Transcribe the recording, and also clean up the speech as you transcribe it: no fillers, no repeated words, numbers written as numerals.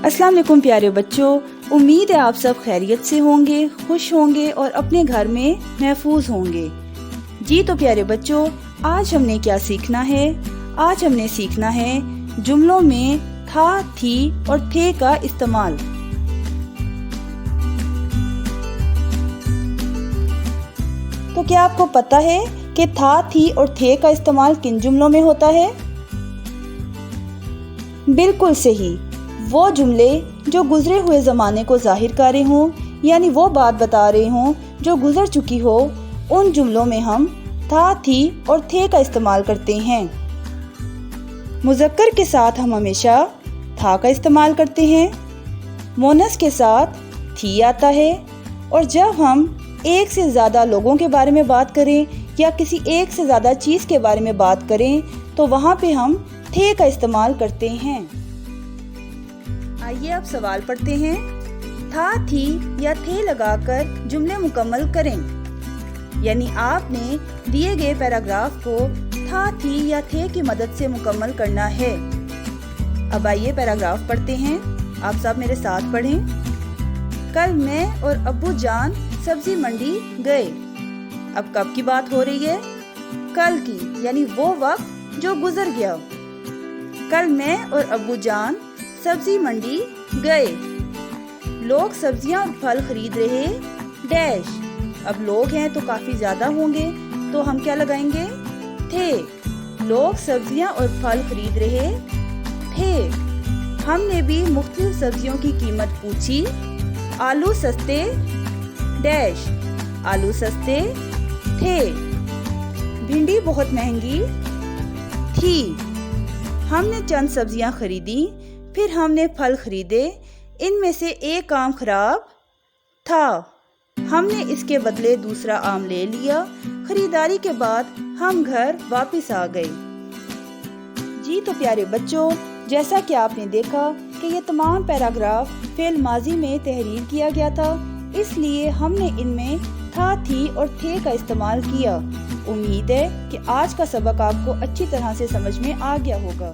अस्सलाम वालेकुम प्यारे बच्चों, उम्मीद है आप सब खैरियत से होंगे, खुश होंगे और अपने घर में महफूज होंगे। जी तो प्यारे बच्चों, आज हमने क्या सीखना है? आज हमने सीखना है जुमलों में था, थी और थे का इस्तेमाल। तो क्या आपको पता है कि था, थी और थे का इस्तेमाल किन जुमलों में होता है? बिल्कुल सही, वो जुमले जो गुजरे हुए ज़माने को ज़ाहिर कर रहे हों, यानी वो बात बता रहे हों जो गुजर चुकी हो, उन जुमलों में हम था, थी और थे का इस्तेमाल करते हैं। मुज़क्कर के साथ हम हमेशा था का इस्तेमाल करते हैं, मोनस के साथ थी आता है, और जब हम एक से ज़्यादा लोगों के बारे में बात करें या किसी एक से ज़्यादा चीज़ के बारे में बात करें तो वहाँ पे हम थे का इस्तेमाल करते हैं। आइए अब सवाल पढ़ते हैं। था, थी या थे लगाकर जुमले मुकम्मल करें। यानी आपने दिए गए पैराग्राफ को था, थी या थे की मदद से मुकम्मल करना है। अब आइए पैराग्राफ पढ़ते हैं, आप सब मेरे साथ पढ़ें। कल मैं और अब्बू जान सब्जी मंडी गए। अब कब की बात हो रही है? कल की, यानी वो वक्त जो गुजर गया। कल मैं और अब्बू जान सब्जी मंडी गए। लोग सब्जियां और फल खरीद रहे डैश। अब लोग हैं तो काफी ज्यादा होंगे, तो हम क्या लगाएंगे? थे। लोग सब्जियां और फल खरीद रहे थे। हमने भी मुख्तलिफ सब्जियों की कीमत पूछी। आलू सस्ते डैश। आलू सस्ते थे। भिंडी बहुत महंगी थी। हमने चंद सब्जियां खरीदी, फिर हमने फल खरीदे। इनमें से एक आम खराब था, हमने इसके बदले दूसरा आम ले लिया। खरीदारी के बाद हम घर वापस आ गए। जी तो प्यारे बच्चों, जैसा कि आपने देखा कि ये तमाम पैराग्राफ फेल माजी में तहरीर किया गया था, इसलिए हमने इनमें था, थी और थे का इस्तेमाल किया। उम्मीद है कि आज का सबक आपको अच्छी तरह से समझ में आ गया होगा।